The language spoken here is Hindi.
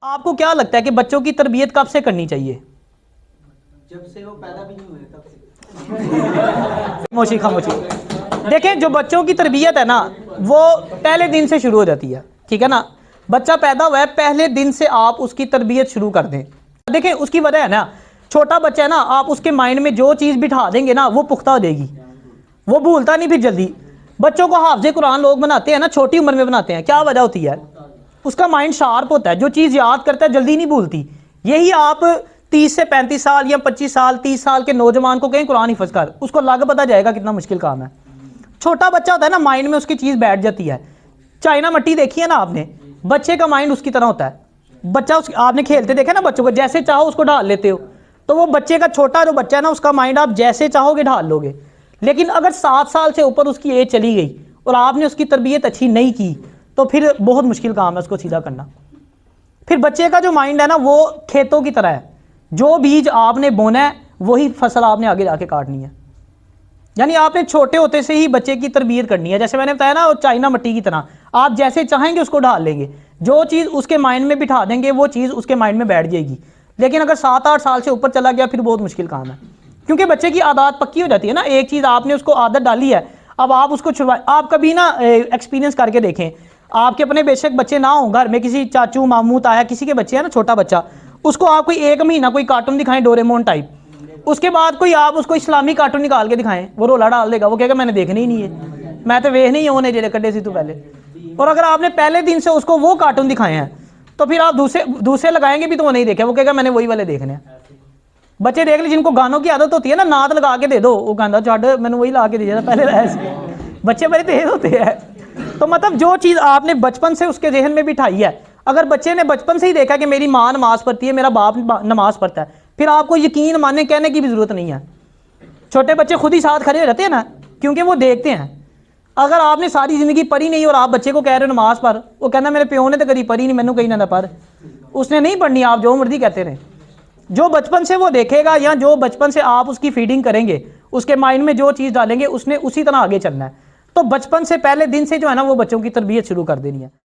आपको क्या लगता है कि बच्चों की तरबियत कब से करनी चाहिए? जब से वो पैदा भी नहीं हुए तब से। खामोशी खामोशी। देखें, जो बच्चों की तरबियत है ना, वो पहले दिन से शुरू हो जाती है। ठीक है ना, बच्चा पैदा हुआ है, पहले दिन से आप उसकी तरबियत शुरू कर दें। देखें, उसकी वजह है ना, छोटा बच्चा है ना, आप उसके माइंड में जो चीज़ बिठा देंगे ना, वो पुख्ता हो जाएगी, वो भूलता नहीं फिर जल्दी। बच्चों को हाफ़िज़ कुरान लोग बनाते हैं ना, छोटी उम्र में बनाते हैं, क्या वजह होती है? उसका माइंड शार्प होता है, जो चीज़ याद करता है जल्दी नहीं भूलती। यही आप 30 से 35 साल या 25 साल 30 साल के नौजवान को कहीं कुरान हिफ्ज़ कर, उसको लग पता जाएगा कितना मुश्किल काम है। छोटा बच्चा होता है ना, माइंड में उसकी चीज़ बैठ जाती है। चाइना मट्टी देखी है ना आपने, बच्चे का माइंड उसकी तरह होता है। बच्चा आपने खेलते देखा ना, बच्चों को जैसे चाहो उसको ढाल लेते हो, तो वो बच्चे का छोटा जो बच्चा है ना, उसका माइंड आप जैसे चाहोगे ढाल लोगे। लेकिन अगर 7 साल से ऊपर उसकी एज चली गई और आपने उसकी तरबियत अच्छी नहीं की, तो फिर बहुत मुश्किल काम है उसको सीधा करना। फिर बच्चे का जो माइंड है ना, वो खेतों की तरह है, जो बीज आपने बोना है वही फसल आपने आगे जाके काटनी है। यानी आपने छोटे होते से ही बच्चे की तरबियत करनी है। जैसे मैंने बताया ना, चाइना मट्टी की तरह, आप जैसे चाहेंगे उसको ढाल लेंगे। जो चीज़ उसके माइंड में बिठा देंगे वो चीज़ उसके माइंड में बैठ जाएगी। लेकिन अगर 7-8 साल से ऊपर चला गया, फिर बहुत मुश्किल काम है, क्योंकि बच्चे की आदत पक्की हो जाती है ना। एक चीज़ आपने उसको आदत डाली है, अब आप उसको छुड़वाए। आप कभी ना एक्सपीरियंस करके देखें, आपके अपने बेशक बच्चे ना हों, घर में किसी चाचू मामू ताया किसी के बच्चे हैं ना, छोटा बच्चा, उसको आप कोई 1 महीना कोई कार्टून दिखाएं डोरेमोन टाइप, उसके बाद कोई आप उसको इस्लामी कार्टून निकाल के दिखाएं, वो रोला डाल देगा, वो कहेगा मैंने देखने ही नहीं है, मैं तो वेख नहीं होने जेड़े कड्डे सी तू पहले। और अगर आपने पहले दिन से उसको वो कार्टून दिखाए हैं, तो फिर आप दूसरे लगाएंगे भी तो वो नहीं देखे, वो कहेगा मैंने वही वाले देखने हैं। बच्चे देख ली जिनको गानों की आदत होती है ना, नाद लगा के दे दो, वो कहता छड़ मैंने वही ला के दिया था पहले। ऐसे बच्चे बड़े तेज होते हैं। तो मतलब जो चीज़ आपने बचपन से उसके जहन में बिठाई है, अगर बच्चे ने बचपन से ही देखा कि मेरी माँ नमाज पढ़ती है, मेरा बाप नमाज पढ़ता है, फिर आपको यकीन मानने कहने की भी ज़रूरत नहीं है। छोटे बच्चे खुद ही साथ खड़े रहते हैं ना, क्योंकि वो देखते हैं। अगर आपने सारी ज़िंदगी पढ़ी नहीं और आप बच्चे को कह रहे हो नमाज पढ़, वो कहना मेरे प्यो ने तो कभी पढ़ी नहीं, मैनू कहीं ना पढ़, उसने नहीं पढ़नी, आप जो मर्जी कहते रहे। जो बचपन से वो देखेगा या जो बचपन से आप उसकी फीडिंग करेंगे, उसके माइंड में जो चीज़ डालेंगे, उसने उसी तरह आगे चलना है। तो बचपन से पहले दिन से जो है ना, वो बच्चों की तरबियत शुरू कर देनी है।